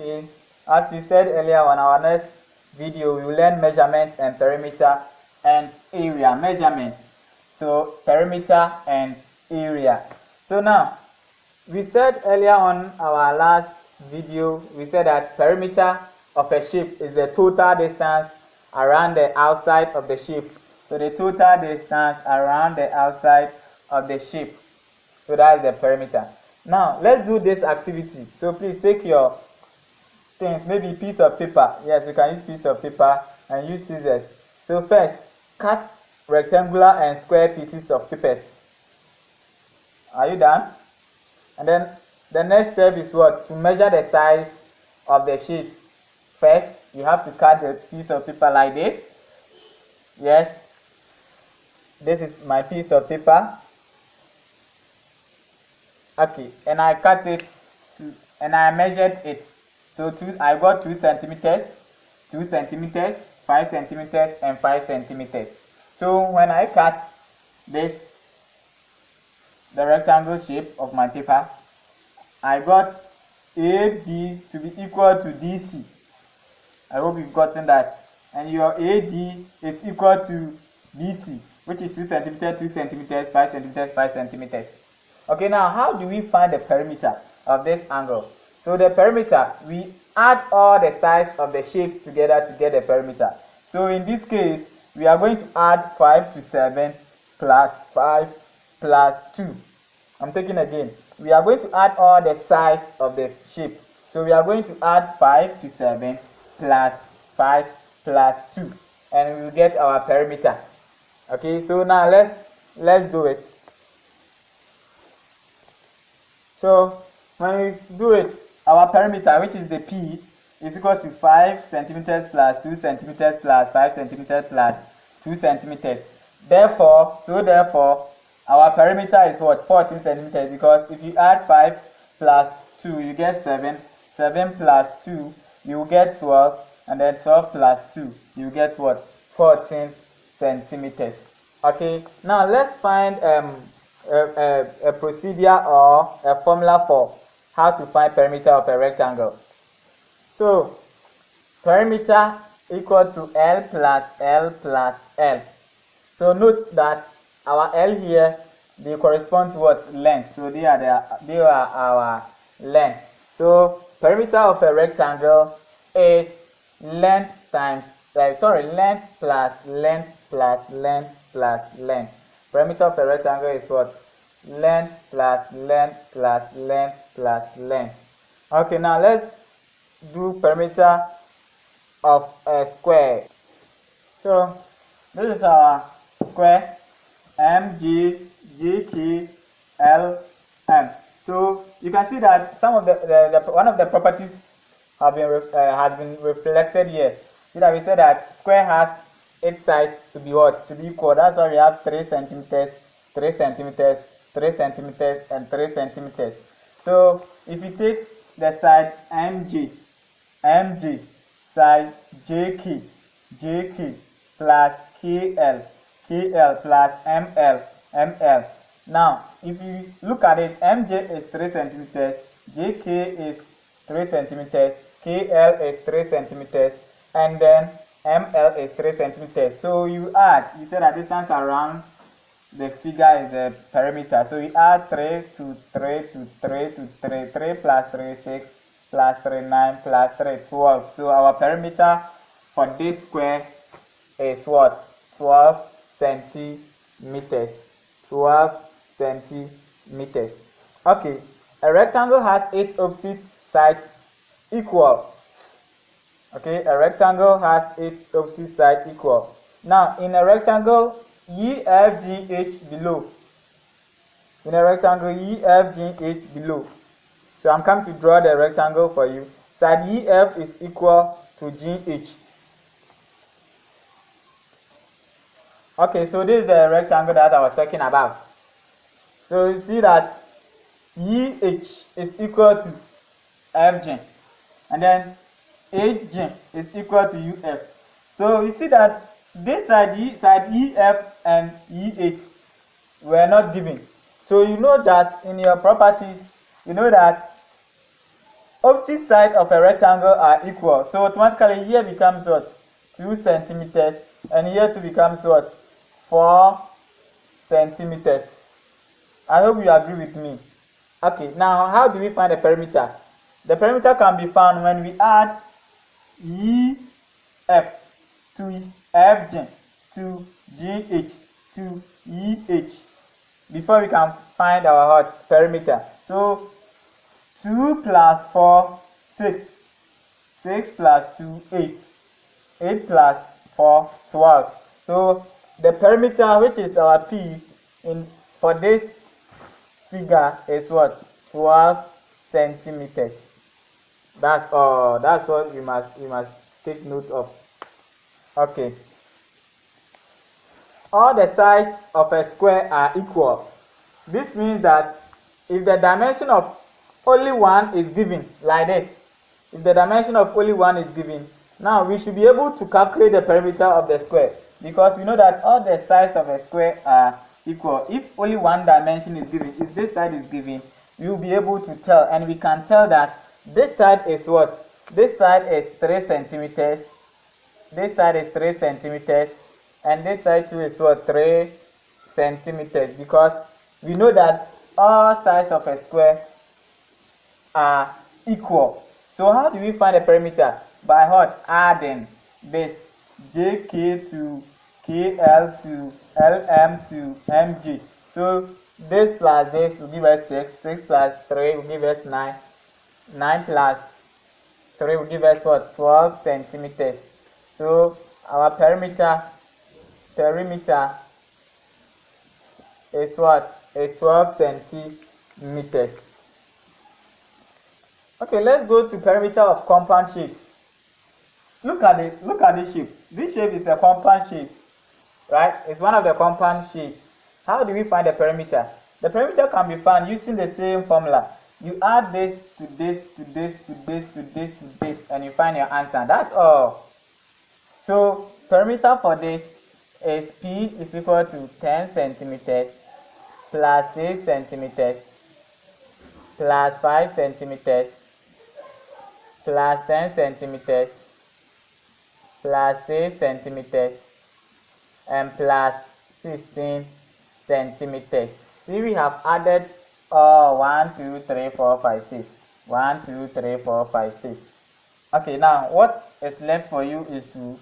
Okay, as we said earlier, on our next video we will learn measurement and perimeter and area. Measurement, so perimeter and area. So now, we said earlier on our last video, we said that perimeter of a shape is the total distance around the outside of the shape. So the total distance around the outside of the shape, so that is the perimeter. Now let's do this activity. So please take your things, maybe piece of paper. Yes, you can use piece of paper and use scissors. So first, cut rectangular and square pieces of papers. Are you done? And then the next step is what? To measure the size of the shapes. First, you have to cut the piece of paper like this. Yes, this is my piece of paper. Okay, and I cut it and I measured it. So I got 2 centimeters, 2 centimeters, 5 centimeters, and 5 centimeters. So when I cut the rectangle shape of my paper, I got AB to be equal to DC. I hope you've gotten that. And your AD is equal to BC, which is 2 centimeters, 2 centimeters, 5 centimeters, 5 centimeters. Okay, now how do we find the perimeter of this angle? So the perimeter, we add all the sides of the shapes together to get the perimeter. So in this case, we are going to add 5 to 7 plus 5 plus 2. I'm taking again. We are going to add all the sides of the shape. So we are going to add 5 to 7 plus 5 plus 2. And we will get our perimeter. Okay, so now let's do it. So when we do it, our perimeter, which is the P, is equal to 5 centimeters plus 2 centimeters plus 5 centimeters plus 2 centimeters. Therefore, our perimeter is what? 14 centimeters, because if you add 5 plus 2, you get 7. 7 plus 2, you will get 12. And then 12 plus 2, you get what? 14 centimeters. Okay, now let's find a procedure or a formula for how to find perimeter of a rectangle. So perimeter equal to L plus L plus L. So note that our L here, they correspond to what? Length. So they are our length. So perimeter of a rectangle is length times length plus length plus length plus length. Perimeter of a rectangle is what? Length plus length plus length plus length. Okay, now let's do perimeter of a square. So this is our square, MG, GK, LM. So you can see that some of one of the properties has been reflected here. See that we said that square has its sides to be what? To be equal. That's why we have 3 centimeters, 3 centimeters, 3 centimeters, and 3 centimeters. So if you take the side MG, side JK plus KL plus ML. Now, if you look at it, MJ is 3 centimeters, JK is 3 centimeters, KL is 3 centimeters, and then ML is 3 centimeters. So you say that distance around the figure is the perimeter. So you add 3 to 3 to 3 to 3, 3 plus 3, 6, plus 3, 9, plus 3, 12. So our perimeter for this square is what? 12 centimeters. 12 centimeters. Okay, a rectangle has 8 opposite sides equal. Okay, a rectangle has 8 opposite sides equal. Now, in a rectangle, EFGH below. In a rectangle, EFGH below. So I'm coming to draw the rectangle for you. Side EF is equal to GH. Okay, so this is the rectangle that I was talking about. So you see that EH is equal to FG, and then HG is equal to UF. So you see that this side EF and EH were not given. So you know that in your properties, you know that Opposite sides of a rectangle are equal. So automatically here becomes what? 2 centimeters. And here 2 becomes what? 4 centimeters. I hope you agree with me. Okay, now how do we find the perimeter? The perimeter can be found when we add EF to FG to GH to EH before we can find our perimeter. So 2 plus 4, 6. 6 plus 2, 8. 8 plus 4, 12. So the perimeter, which is our P for this figure, is what? 12 centimeters. That's all. That's what you must take note of. Okay. All the sides of a square are equal. This means that if the dimension of only one is given, like this, if the dimension of only one is given, now we should be able to calculate the perimeter of the square, because we know that all the sides of a square are equal. If only one dimension is given, if this side is given, we will be able to tell, and we can tell that this side is what? This side is 3 centimeters, this side is 3 centimeters, and this side too is what? 3 centimeters, because we know that all sides of a square are equal. So how do we find the perimeter? By what? Adding this JK to KL to LM to MG. So this plus this will give us 6. 6 plus 3 will give us 9. 9 plus 3 will give us what? 12 centimeters. So our perimeter is what? Is 12 centimeters. Okay, let's go to perimeter of compound shapes. Look at this shape. This shape is a compound shape, right? It's one of the compound shapes. How do we find the perimeter? The perimeter can be found using the same formula. You add this to this to this to this to this to this, and you find your answer. That's all. So perimeter for this is P is equal to 10 centimeters plus 6 centimeters plus 5 centimeters plus 10 centimeters plus 6 centimeters and plus 16 centimeters. See, we have added 1, 2, 3, 4, 5, 6. 1, 2, 3, 4, 5, 6. Okay, now what is left for you is to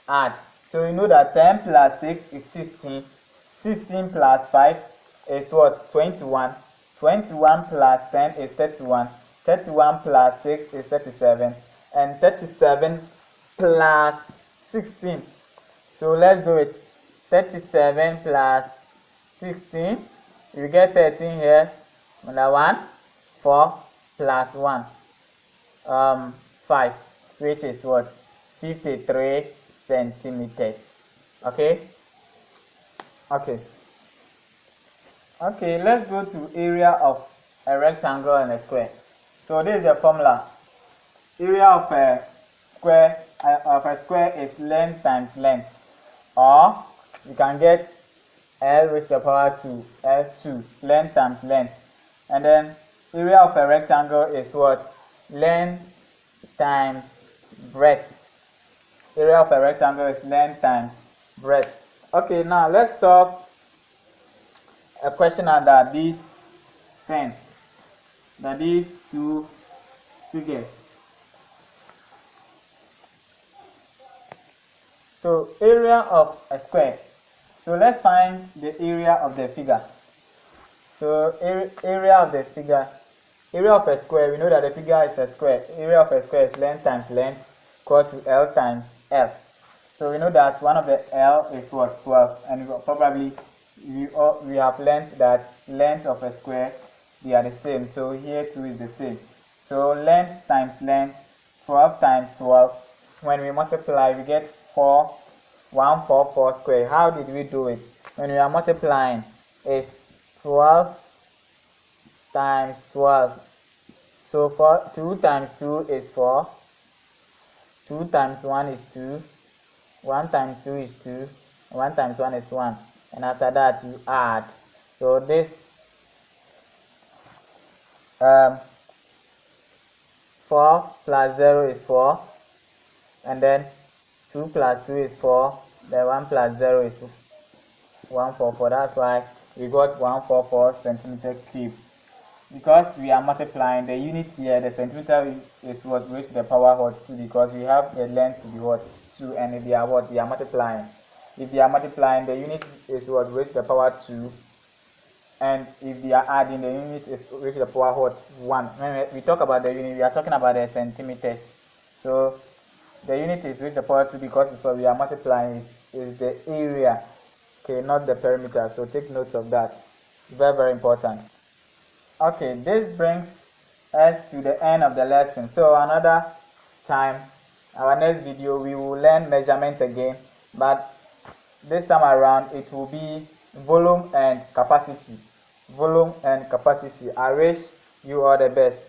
add. So you know that 10 plus 6 is 16. 16 plus 5 is what? 21. 21 plus 10 is 31. 31 plus 6 is 37. And 37 plus 16. So let's do it. 37 plus 16. You get 13 here. Another 1. 4 plus 1. 5. Which is what? 53 centimeters. Okay? Okay, let's go to area of a rectangle and a square. So this is the formula. Area of a square is length times length, or you can get L raised to the power 2, L2, length times length. And then area of a rectangle is what? Length times breadth. Area of a rectangle is length times breadth. Okay, now let's solve a question under these things, these two figures. So area of a square. So let's find the area of the figure. So area of the figure, area of a square, we know that the figure is a square. Area of a square is length times length equal to L times L. So we know that one of the L is what? 12, and probably we have learned that length of a square, they are the same. So here too is the same. So length times length, 12 times 12. When we multiply, we get 144 square. How did we do it? When we are multiplying, it's 12 times 12. So 2 times 2 is 4. 2 times 1 is 2. 1 times 2 is 2. 1 times 1 is 1. And after that, you add. So this 4 plus 0 is 4, and then 2 plus 2 is 4, then 1 plus 0 is 144. That's why we got 144 centimeter cube. Because we are multiplying the unit here, the centimeter is what raised to the power what 2, because we have the length to be what 2, and if they are what they are multiplying. If they are multiplying, the unit is what raised to the power 2, and if they are adding, the unit is raised to the power what 1. When we talk about the unit, we are talking about the centimeters. So the unit is raised to the power 2 because it's what we are multiplying is the area, okay, not the perimeter. So take note of that. Very, very important. Okay, this brings us to the end of the lesson. So another time, our next video, we will learn measurements again, but this time around it will be volume and capacity. Volume and capacity. I wish you all the best.